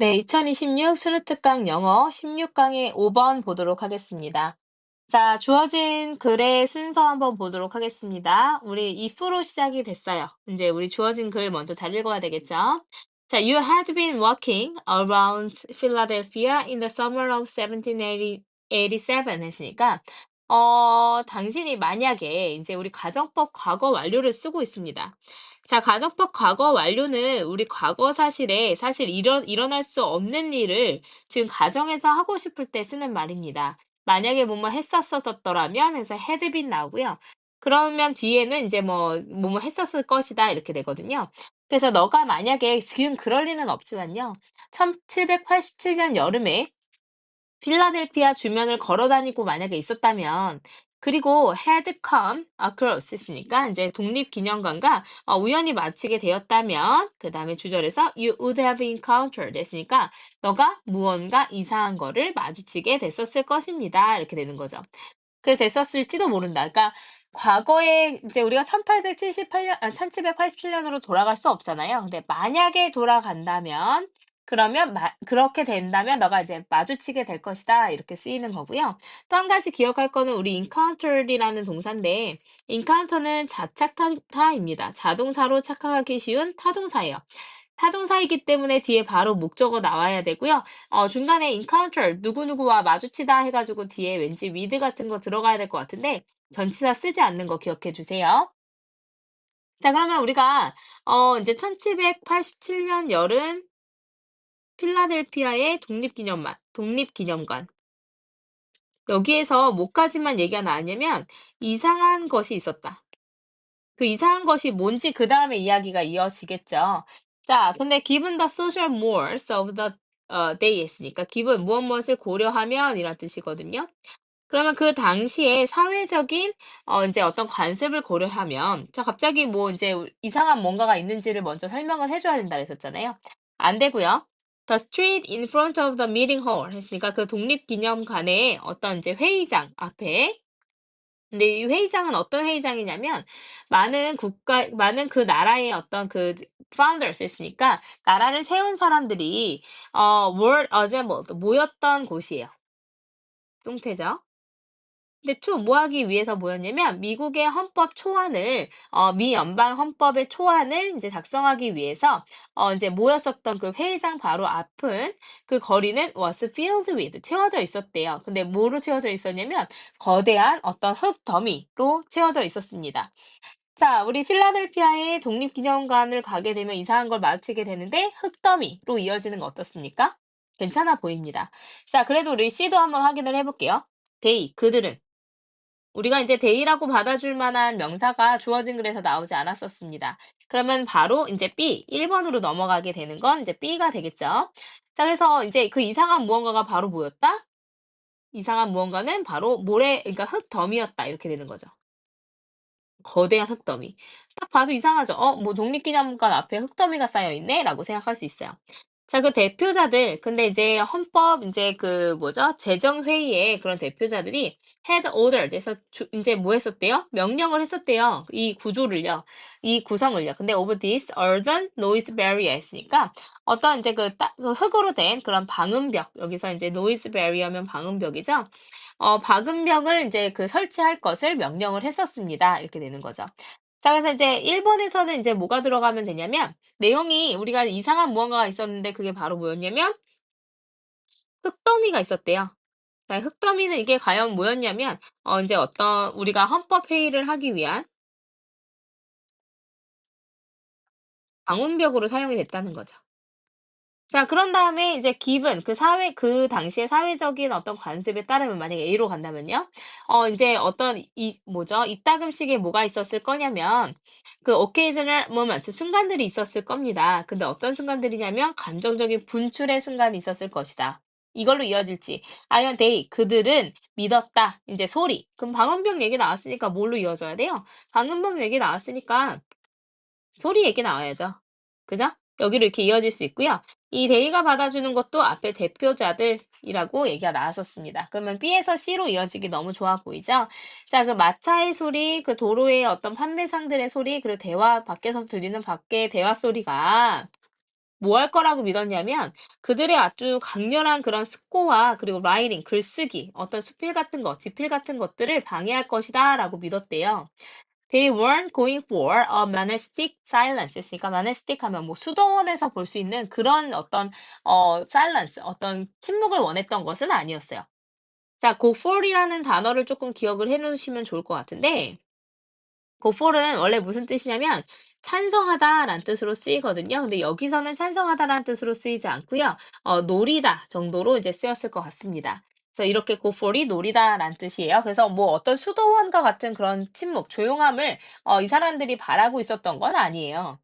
네, 2026 수능특강 영어 16강의 5번 보도록 하겠습니다. 자, 주어진 글의 순서 한번 보도록 하겠습니다. 우리 if로 시작이 됐어요. 이제 우리 주어진 글 먼저 잘 읽어야 되겠죠? 자, you had been walking around Philadelphia in the summer of 1787 했으니까, 당신이 만약에 이제 우리 가정법 과거 완료를 쓰고 있습니다. 자, 가정법 과거 완료는 우리 과거 사실에 사실 일어날 수 없는 일을 지금 가정에서 하고 싶을 때 쓰는 말입니다. 만약에 뭐뭐 했었었더라면 해서 had been 나오고요. 그러면 뒤에는 이제 뭐뭐 했었을 것이다 이렇게 되거든요. 그래서 너가 만약에 지금 그럴 리는 없지만요. 1787년 여름에 필라델피아 주변을 걸어 다니고 만약에 있었다면 그리고 had come across 했으니까 이제 독립기념관과 우연히 마주치게 되었다면 그다음에 주절에서 you would have encountered 했으니까 너가 무언가 이상한 거를 마주치게 됐었을 것입니다. 이렇게 되는 거죠. 그래 됐었을지도 모른다. 그러니까 과거에 이제 우리가 1878년 1787년으로 돌아갈 수 없잖아요. 근데 만약에 돌아간다면 그러면 그렇게 된다면 너가 이제 마주치게 될 것이다. 이렇게 쓰이는 거고요. 또 한 가지 기억할 거는 우리 encounter이라는 동사인데 encounter는 자착타입니다. 자동사로 착각하기 쉬운 타동사예요. 타동사이기 때문에 뒤에 바로 목적어 나와야 되고요. 중간에 encounter 누구누구와 마주치다 해가지고 뒤에 왠지 with 같은 거 들어가야 될 것 같은데 전치사 쓰지 않는 거 기억해 주세요. 자, 그러면 우리가 이제 1787년 여름 필라델피아의 독립기념관 여기에서 뭐까지만 얘기가 나왔냐면 이상한 것이 있었다. 그 이상한 것이 뭔지 그다음에 이야기가 이어지겠죠. 자, 근데 given the social mores of the day 했으니까 given 무엇 무엇을 고려하면 이란 뜻이거든요. 그러면 그 당시에 사회적인 인제 어떤 관습을 고려하면 자 갑자기 뭐 인제 이상한 뭔가가 있는지를 먼저 설명을 해 줘야 된다 그랬었잖아요. 안 되고요. The street in front of the meeting hall 했으니까 그 독립기념관의 어떤 인제 회의장 앞에 근데 이 회의장은 어떤 회의장이냐면 많은 그 나라의 어떤 그 founders 했으니까 나라를 세운 사람들이 were assembled 모였던 곳이에요. 똥태죠. 근데 뭐 하기 위해서 모였냐면 미국의 헌법 초안을 미 연방 헌법의 초안을 이제 작성하기 위해서 이제 모였었던 그 회의장 바로 앞은 그 거리는 was filled with 채워져 있었대요. 근데 뭐로 채워져 있었냐면 거대한 어떤 흙 더미로 채워져 있었습니다. 자, 우리 필라델피아의 독립기념관을 가게 되면 이상한 걸 마주치게 되는데 흙더미로 이어지는 거 어떻습니까? 괜찮아 보입니다. 자, 그래도 우리 C도 한번 확인을 해볼게요. they, 그들은 우리가 이제 데이라고 받아줄 만한 명사가 주어진 글에서 나오지 않았었습니다. 그러면 바로 이제 B, 1번으로 넘어가게 되는 건 이제 B가 되겠죠. 자, 그래서 이제 그 이상한 무언가가 바로 뭐였다? 이상한 무언가는 바로 그러니까 흙더미였다. 이렇게 되는 거죠. 거대한 흙더미. 딱 봐도 이상하죠? 뭐 독립기념관 앞에 흙더미가 쌓여 있네? 라고 생각할 수 있어요. 자, 그 대표자들, 근데 이제 헌법, 이제 그 뭐죠? 재정회의의 그런 대표자들이 had ordered, 그래서 이제 뭐 했었대요? 명령을 했었대요. 이 구조를요. 이 구성을요. 근데 of this earthen noise barrier 했으니까 어떤 이제 그 흙으로 된 그런 방음벽, 여기서 이제 noise barrier면 방음벽이죠. 방음벽을 이제 그 설치할 것을 명령을 했었습니다. 이렇게 되는 거죠. 자, 그래서 이제 1번에서는 이제 뭐가 들어가면 되냐면 내용이 우리가 이상한 무언가가 있었는데 그게 바로 뭐였냐면 흙더미가 있었대요. 자, 흙더미는 이게 과연 뭐였냐면 이제 어떤 우리가 헌법 회의를 하기 위한 방음벽으로 사용이 됐다는 거죠. 자, 그런 다음에 이제 given 그 당시의 사회적인 어떤 관습에 따르면 만약에 A로 간다면요. 인제 어떤 뭐죠? 이따금씩에 뭐가 있었을 거냐면 그 occasional moments 순간들이 있었을 겁니다. 근데 어떤 순간들이냐면 감정적인 분출의 순간이 있었을 것이다. 이걸로 이어질지 아니면 they 그들은 믿었다. 인제 소리. 그럼 방음벽 얘기 나왔으니까 뭘로 이어져야 돼요? 방음벽 얘기 나왔으니까 소리 얘기 나와야죠. 그죠? 여기로 이렇게 이어질 수 있고요. 이 데이가 받아주는 것도 앞에 대표자들이라고 얘기가 나왔었습니다. 그러면 B에서 C로 이어지기 너무 좋아 보이죠? 자, 그 마차의 소리, 그 도로의 어떤 판매상들의 소리, 그리고 밖에서 들리는 밖의 대화 소리가 뭐 할 거라고 믿었냐면 그들의 아주 강렬한 그런 숙고와 그리고 라이팅, 글쓰기, 어떤 수필 같은 것, 지필 같은 것들을 방해할 것이다라고 믿었대요. They weren't going for a monastic silence. 그러니까 monastic 하면 뭐 수도원에서 볼 수 있는 그런 어떤 silence, 어떤 침묵을 원했던 것은 아니었어요. 자, go for이라는 단어를 조금 기억을 해 놓으시면 좋을 것 같은데 go for은 원래 무슨 뜻이냐면 찬성하다라는 뜻으로 쓰이거든요. 근데 여기서는 찬성하다라는 뜻으로 쓰이지 않고요. 노리다 정도로 이제 쓰였을 것 같습니다. 그래서 이렇게 go for이 노리다라는 뜻이에요. 그래서 뭐 어떤 수도원과 같은 그런 침묵, 조용함을 이 사람들이 바라고 있었던 건 아니에요.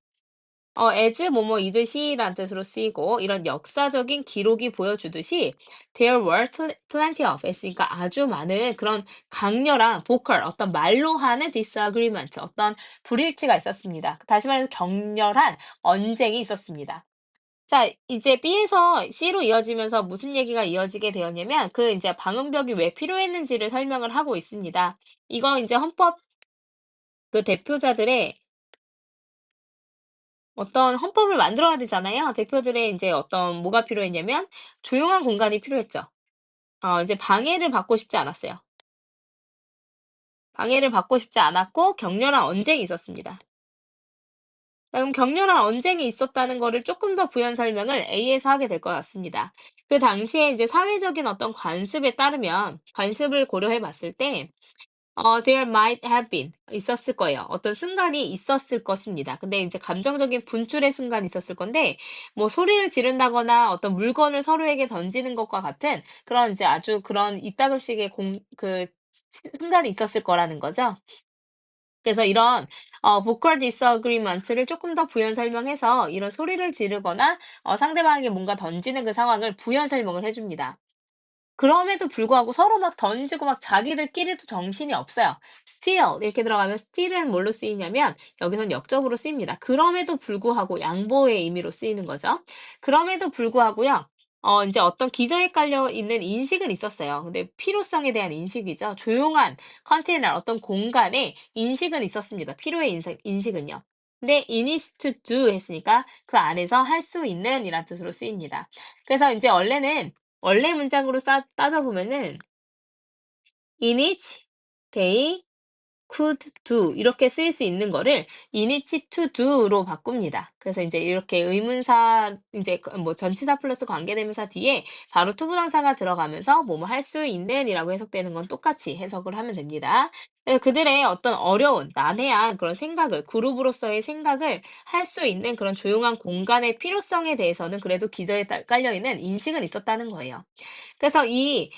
as 뭐뭐이듯이란 뜻으로 쓰이고 이런 역사적인 기록이 보여주듯이 there were plenty of 했으니까 아주 많은 그런 강렬한 vocal 어떤 말로 하는 disagreement 어떤 불일치가 있었습니다. 다시 말해서 격렬한 언쟁이 있었습니다. 자, 이제 B에서 C로 이어지면서 무슨 얘기가 이어지게 되었냐면 그 이제 방음벽이 왜 필요했는지를 설명을 하고 있습니다. 이거 이제 헌법 그 대표자들의 어떤 헌법을 만들어야 되잖아요. 대표들의 이제 어떤 뭐가 필요했냐면 조용한 공간이 필요했죠. 이제 방해를 받고 싶지 않았어요. 방해를 받고 싶지 않았고 격렬한 언쟁이 있었습니다. 그럼 격렬한 언쟁이 있었다는 거를 조금 더 부연 설명을 A에서 하게 될 것 같습니다. 그 당시에 이제 사회적인 어떤 관습에 따르면 관습을 고려해 봤을 때 there might have been 있었을 거예요. 어떤 순간이 있었을 것입니다. 근데 이제 감정적인 분출의 순간이 있었을 건데 뭐 소리를 지른다거나 어떤 물건을 서로에게 던지는 것과 같은 그런 이제 아주 그런 이따금씩의 순간이 있었을 거라는 거죠. 그래서 이런 vocal disagreement를 조금 더 부연 설명해서 이런 소리를 지르거나 상대방에게 뭔가 던지는 그 상황을 부연 설명을 해 줍니다. 그럼에도 불구하고 서로 막 던지고 막 자기들끼리도 정신이 없어요. still 이렇게 들어가면 still은 뭘로 쓰이냐면 여기선 역적으로 쓰입니다. 그럼에도 불구하고 양보의 의미로 쓰이는 거죠. 그럼에도 불구하고요. 인제 어떤 기저에 깔려 있는 인식은 있었어요. 근데 필요성에 대한 인식이죠. 조용한 컨테이너 어떤 공간에 인식은 있었습니다. 필요의 인식은요. 근데 it needs to do 했으니까 그 안에서 할 수 있는 이란 뜻으로 쓰입니다. 그래서 인제 원래는 원래 문장으로 따져보면은 in each they could do 이렇게 쓰일 수 있는 거를 in each to do로 바꿉니다. 그래서 이제 이렇게 의문사 이제 뭐 전치사 플러스 관계대명사 뒤에 바로 투부정사가 들어가면서 뭐뭐 할 수 있는이라고 해석되는 건 똑같이 해석을 하면 됩니다. 그래서 그들의 어떤 어려운 난해한 그런 생각을 그룹으로서의 생각을 할 수 있는 그런 조용한 공간의 필요성에 대해서는 그래도 기저에 깔려 있는 인식은 있었다는 거예요. 그래서 이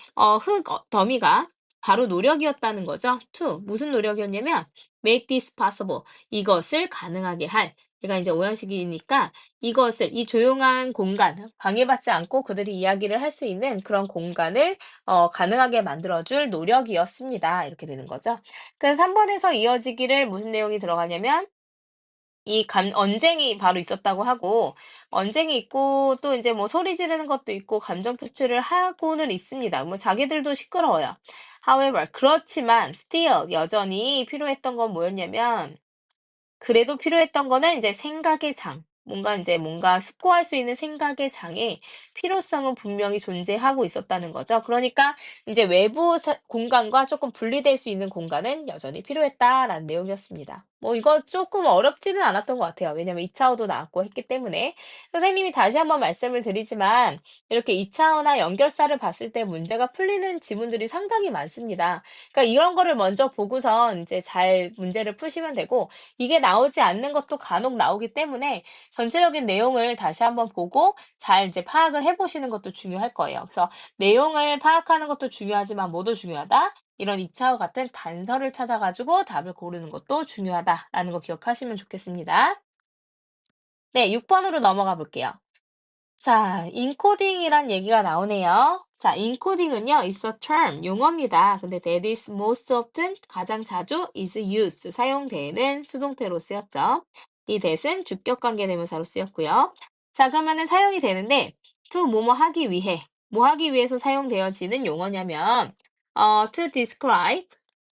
더미가 바로 노력이었다는 거죠. to 무슨 노력이었냐면 make this possible 이것을 가능하게 할 얘가 이제 오형식이니까 이것을 이 조용한 공간 방해받지 않고 그들이 이야기를 할 수 있는 그런 공간을 가능하게 만들어줄 노력이었습니다. 이렇게 되는 거죠. 그래서 3번에서 이어지기를 무슨 내용이 들어가냐면 이 언쟁이 바로 있었다고 하고 언쟁이 있고 또 이제 뭐 소리 지르는 것도 있고 감정 표출을 하고는 있습니다. 뭐 자기들도 시끄러워요. However, 그렇지만 still 여전히 필요했던 건 뭐였냐면 그래도 필요했던 거는 이제 생각의 장. 뭔가 이제 뭔가 숙고할 수 있는 생각의 장에 필요성은 분명히 존재하고 있었다는 거죠. 그러니까 이제 외부 공간과 조금 분리될 수 있는 공간은 여전히 필요했다라는 내용이었습니다. 뭐 이거 조금 어렵지는 않았던 것 같아요. 왜냐면 2차어도 나왔고 했기 때문에. 선생님이 다시 한번 말씀을 드리지만 이렇게 2차어나 연결사를 봤을 때 문제가 풀리는 지문들이 상당히 많습니다. 그러니까 이런 거를 먼저 보고선 이제 잘 문제를 푸시면 되고 이게 나오지 않는 것도 간혹 나오기 때문에 전체적인 내용을 다시 한번 보고 잘 이제 파악을 해 보시는 것도 중요할 거예요. 그래서 내용을 파악하는 것도 중요하지만 뭐도 중요하다? 이런 2차와 같은 단서를 찾아 가지고 답을 고르는 것도 중요하다라는 거 기억하시면 좋겠습니다. 네, 6번으로 넘어가 볼게요. 자, 인코딩이란 얘기가 나오네요. 자, 인코딩은요, is a term, 용어입니다. 근데 that is most often, 가장 자주 is used, 사용되는 수동태로 쓰였죠. 이 that은 주격관계 대명사로 쓰였고요. 자, 그러면은 사용이 되는데 to 뭐뭐 하기 위해, 뭐 하기 위해서 사용되어지는 용어냐면 to describe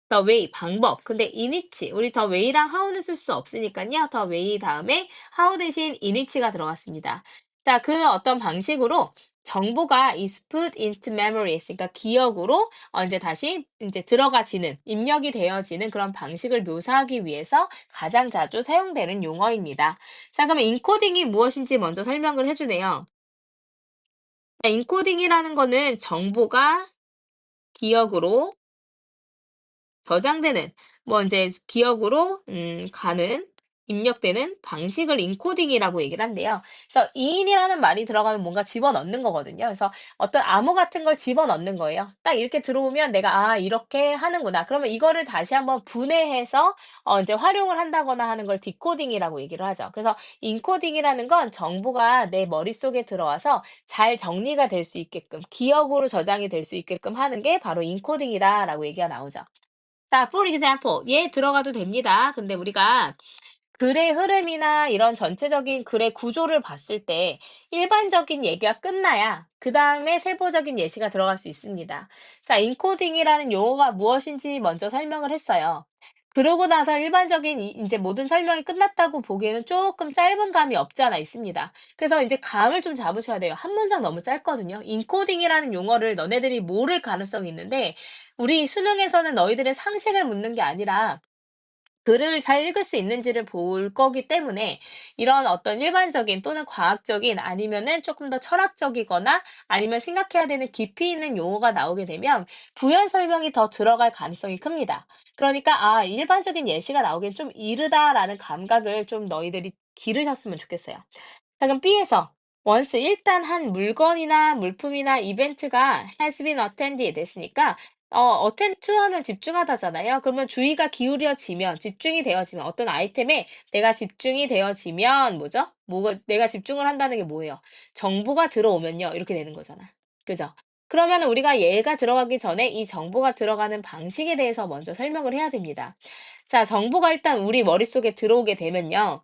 the way, 방법. 근데 in which, 우리 the way랑 how는 쓸 수 없으니까요. the way 다음에 how 대신 in which가 들어갔습니다. 자, 그 어떤 방식으로 정보가 is put into memories, 그러니까 기억으로 이제 다시 이제 들어가지는, 입력이 되어지는 그런 방식을 묘사하기 위해서 가장 자주 사용되는 용어입니다. 자, 그러면 인코딩이 무엇인지 먼저 설명을 해주네요. 자, 인코딩이라는 거는 정보가 기억으로 저장되는, 뭐 이제 기억으로 가는, 입력되는 방식을 인코딩이라고 얘기를 한대요. 그래서 인이라는 말이 들어가면 뭔가 집어넣는 거거든요. 그래서 어떤 암호 같은 걸 집어넣는 거예요. 딱 이렇게 들어오면 내가 이렇게 하는구나. 그러면 이거를 다시 한번 분해해서 이제 활용을 한다거나 하는 걸 디코딩이라고 얘기를 하죠. 그래서 인코딩이라는 건 정보가 내 머릿속에 들어와서 잘 정리가 될 수 있게끔, 기억으로 저장이 될 수 있게끔 하는 게 바로 인코딩이다라고 얘기가 나오죠. 자, for example, 얘 들어가도 됩니다. 근데 우리가 글의 흐름이나 이런 전체적인 글의 구조를 봤을 때 일반적인 얘기가 끝나야 그 다음에 세부적인 예시가 들어갈 수 있습니다. 자, 인코딩이라는 용어가 무엇인지 먼저 설명을 했어요. 그러고 나서 일반적인 이제 모든 설명이 끝났다고 보기에는 조금 짧은 감이 없지 않아 있습니다. 그래서 이제 감을 좀 잡으셔야 돼요. 한 문장 너무 짧거든요. 인코딩이라는 용어를 너네들이 모를 가능성이 있는데 우리 수능에서는 너희들의 상식을 묻는 게 아니라 글을 잘 읽을 수 있는지를 볼 거기 때문에 이런 어떤 일반적인 또는 과학적인 아니면은 조금 더 철학적이거나 아니면 생각해야 되는 깊이 있는 용어가 나오게 되면 부연 설명이 더 들어갈 가능성이 큽니다. 그러니까 일반적인 예시가 나오기엔 좀 이르다라는 감각을 좀 너희들이 기르셨으면 좋겠어요. 자, 그럼 B에서 once 일단 한 물건이나 물품이나 이벤트가 has been attended 됐으니까 attend to 하면 집중하다잖아요. 그러면 주의가 기울여지면, 집중이 되어지면, 어떤 아이템에 내가 집중이 되어지면 뭐죠? 내가 집중을 한다는 게 뭐예요? 정보가 들어오면요. 이렇게 되는 거잖아. 그죠? 그러면 우리가 얘가 들어가기 전에 이 정보가 들어가는 방식에 대해서 먼저 설명을 해야 됩니다. 자, 정보가 일단 우리 머릿속에 들어오게 되면요.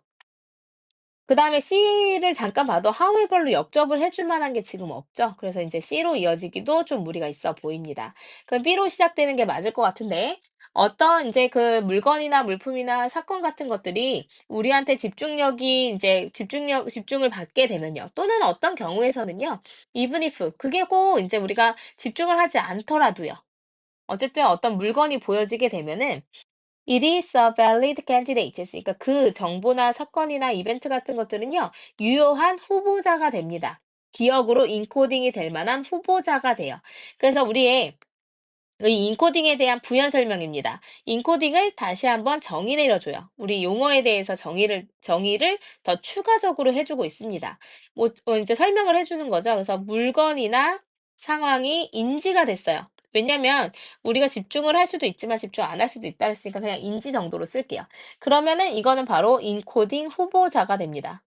그다음에 C를 잠깐 봐도 however로 역접을 해줄 만한 게 지금 없죠. 그래서 이제 C로 이어지기도 좀 무리가 있어 보입니다. 그럼 B로 시작되는 게 맞을 것 같은데 어떤 이제 그 물건이나 물품이나 사건 같은 것들이 우리한테 집중력이 이제 집중을 받게 되면요. 또는 어떤 경우에서는요. even if 그게 꼭 이제 우리가 집중을 하지 않더라도요. 어쨌든 어떤 물건이 보여지게 되면은 It is a valid candidate. 그러니까 그 정보나 사건이나 이벤트 같은 것들은요, 유효한 후보자가 됩니다. 기억으로 인코딩이 될 만한 후보자가 돼요. 그래서 우리의 이 인코딩에 대한 부연 설명입니다. 인코딩을 다시 한번 정의 내려줘요. 우리 용어에 대해서 정의를 더 추가적으로 해주고 있습니다. 뭐, 이제 설명을 해주는 거죠. 그래서 물건이나 상황이 인지가 됐어요. 왜냐면 우리가 집중을 할 수도 있지만 집중 안 할 수도 있다 했으니까 그냥 인지 정도로 쓸게요. 그러면은 이거는 바로 인코딩 후보자가 됩니다.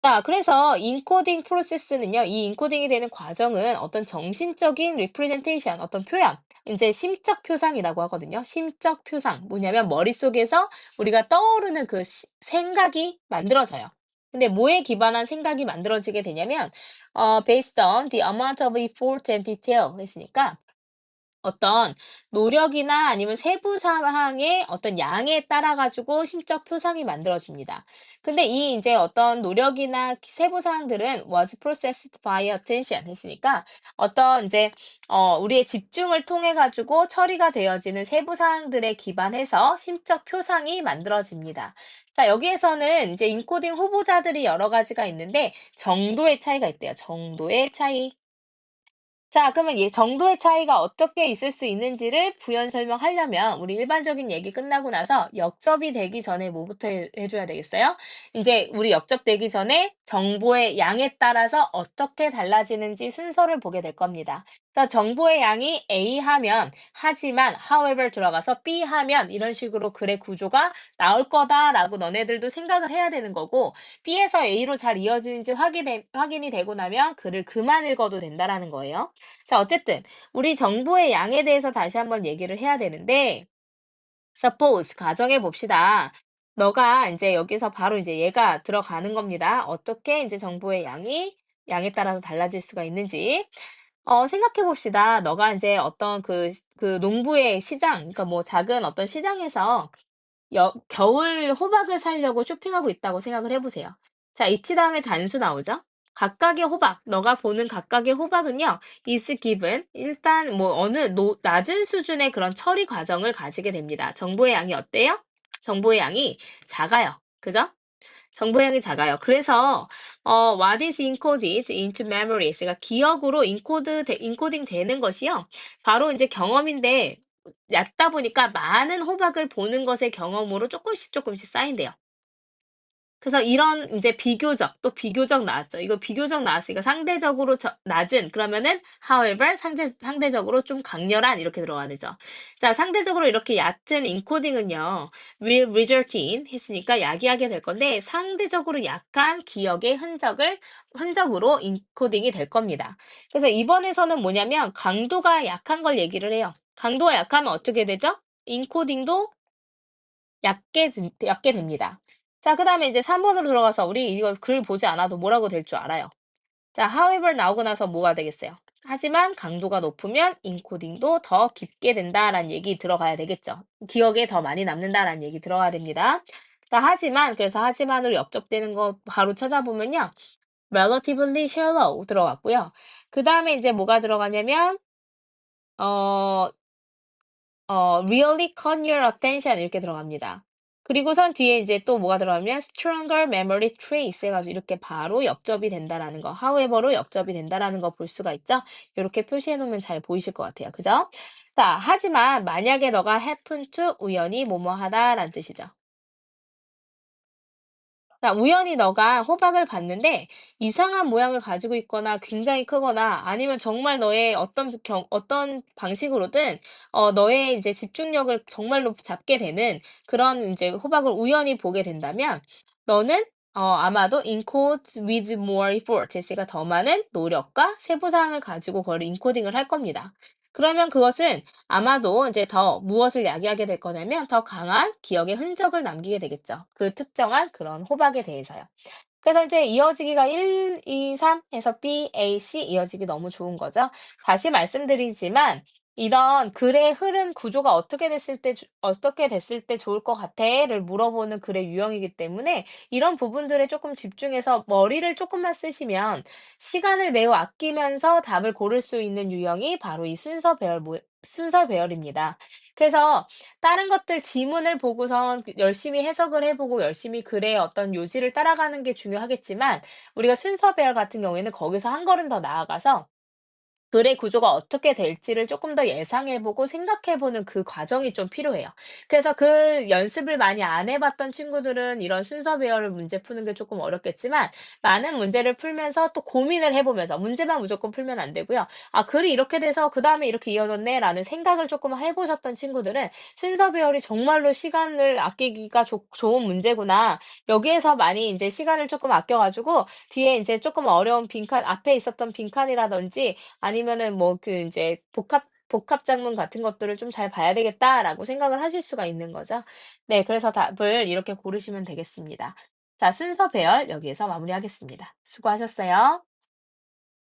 자, 그래서 인코딩 프로세스는요, 이 인코딩이 되는 과정은 어떤 정신적인 리프레젠테이션, 어떤 표현, 이제 심적 표상이라고 하거든요. 심적 표상. 뭐냐면 머릿속에서 우리가 떠오르는 그 생각이 만들어져요. 근데 뭐에 기반한 생각이 만들어지게 되냐면, based on the amount of effort and detail 했으니까, 어떤 노력이나 아니면 세부 사항의 어떤 양에 따라 가지고 심적 표상이 만들어집니다. 근데 이 이제 어떤 노력이나 세부 사항들은 was processed by attention 했으니까 어떤 이제 우리의 집중을 통해 가지고 처리가 되어지는 세부 사항들에 기반해서 심적 표상이 만들어집니다. 자, 여기에서는 이제 인코딩 후보자들이 여러 가지가 있는데 정도의 차이가 있대요. 정도의 차이. 자, 그러면 이 정도의 차이가 어떻게 있을 수 있는지를 부연 설명하려면 우리 일반적인 얘기 끝나고 나서 역접이 되기 전에 뭐부터 해줘야 되겠어요? 이제 우리 역접되기 전에 정보의 양에 따라서 어떻게 달라지는지 순서를 보게 될 겁니다. 그래서 정보의 양이 A 하면 하지만 however 들어가서 B 하면 이런 식으로 글의 구조가 나올 거다라고 너네들도 생각을 해야 되는 거고 B에서 A로 잘 이어지는지 확인이 되고 나면 글을 그만 읽어도 된다라는 거예요. 자, 어쨌든 우리 정보의 양에 대해서 다시 한번 얘기를 해야 되는데 suppose 가정해 봅시다. 너가 이제 여기서 바로 이제 얘가 들어가는 겁니다. 어떻게 이제 정보의 양에 따라서 달라질 수가 있는지. 생각해 봅시다. 너가 이제 어떤 그 농부의 시장, 그러니까 뭐 작은 어떤 시장에서 겨울 호박을 사려고 쇼핑하고 있다고 생각을 해 보세요. 자, 이치 다음에 단수 나오죠? 각각의 호박, 너가 보는 각각의 호박은요, is given. 일단 뭐 어느 낮은 수준의 그런 처리 과정을 가지게 됩니다. 정보의 양이 어때요? 정보의 양이 작아요. 그죠? 정보 양이 작아요. 그래서 what is encoded into memories 가 기억으로 인코딩 되는 것이요. 바로 이제 경험인데 얕다 보니까 많은 호박을 보는 것의 경험으로 조금씩 쌓인대요. 그래서 이런 이제 비교적 또 비교적 나왔죠. 이거 비교적 나왔으니까 상대적으로 낮은 그러면은 however 상대적으로 좀 강렬한 이렇게 들어가야 되죠. 자, 상대적으로 이렇게 얕은 인코딩은요. will result in 했으니까 야기하게 될 건데 상대적으로 약한 기억의 흔적으로 인코딩이 될 겁니다. 그래서 이번에서는 뭐냐면 강도가 약한 걸 얘기를 해요. 강도가 약하면 어떻게 되죠? 인코딩도 얕게 됩니다. 자, 그다음에 이제 3 번으로 들어가서 우리 이거 글 보지 않아도 뭐라고 될 줄 알아요. 자, however 나오고 나서 뭐가 되겠어요? 하지만 강도가 높으면 인코딩도 더 깊게 된다라는 얘기 들어가야 되겠죠. 기억에 더 많이 남는다라는 얘기 들어가야 됩니다. 자, 그래서 하지만으로 엽접되는 거 바로 찾아보면요. relatively shallow 들어갔고요. 그다음에 이제 뭐가 들어가냐면 어 really caught your attention 이렇게 들어갑니다. 그리고선 뒤에 이제 또 뭐가 들어가면 stronger memory trace 해가지고 이렇게 바로 역접이 된다라는 거, however로 역접이 된다라는 거 볼 수가 있죠. 이렇게 표시해 놓으면 잘 보이실 것 같아요. 그죠? 자, 하지만 만약에 너가 happen to 우연히 뭐뭐 하다라는 뜻이죠. 자, 우연히 너가 호박을 봤는데 이상한 모양을 가지고 있거나 굉장히 크거나 아니면 정말 너의 어떤 방식으로든 너의 이제 집중력을 정말로 잡게 되는 그런 이제 호박을 우연히 보게 된다면 너는 아마도 encode with more effort, 그러니까 더 많은 노력과 세부사항을 가지고 그걸 인코딩을 할 겁니다. 그러면 그것은 아마도 이제 더 무엇을 야기하게 될 거냐면 더 강한 기억의 흔적을 남기게 되겠죠. 그 특정한 그런 호박에 대해서요. 그래서 이제 이어지기가 1, 2, 3 해서 B, A, C 이어지기 너무 좋은 거죠. 다시 말씀드리지만 이런 글의 흐름 구조가 어떻게 됐을 때 좋을 것 같아?를 물어보는 글의 유형이기 때문에 이런 부분들에 조금 집중해서 머리를 조금만 쓰시면 시간을 매우 아끼면서 답을 고를 수 있는 유형이 바로 이 순서 배열입니다. 그래서 다른 것들 지문을 보고선 열심히 해석을 해보고 열심히 글의 어떤 요지를 따라가는 게 중요하겠지만 우리가 순서 배열 같은 경우에는 거기서 한 걸음 더 나아가서 글의 구조가 어떻게 될지를 조금 더 예상해 보고 생각해 보는 그 과정이 좀 필요해요. 그래서 그 연습을 많이 안 해 봤던 친구들은 이런 순서 배열을 문제 푸는 게 조금 어렵겠지만 많은 문제를 풀면서 또 고민을 해 보면서 문제만 무조건 풀면 안 되고요. '아 글이 이렇게 돼서 그다음에 이렇게 이어졌네.'라는 생각을 조금 해 보셨던 친구들은 '순서 배열이 정말로 시간을 아끼기가 좋은 문제구나. 여기에서 많이 인제 시간을 쪼끔 아껴 가지고 뒤에 인제 쪼끔 어려운 빈칸 앞에 있었던 빈칸이라든지 아니면은 뭐 그 인제 복합 작문 같은 것들을 좀 잘 봐야 되겠다라고 생각을 하실 수가 있는 거죠. 네, 그래서 답을 이렇게 고르시면 되겠습니다. 자, 순서 배열 여기에서 마무리하겠습니다. 수고하셨어요.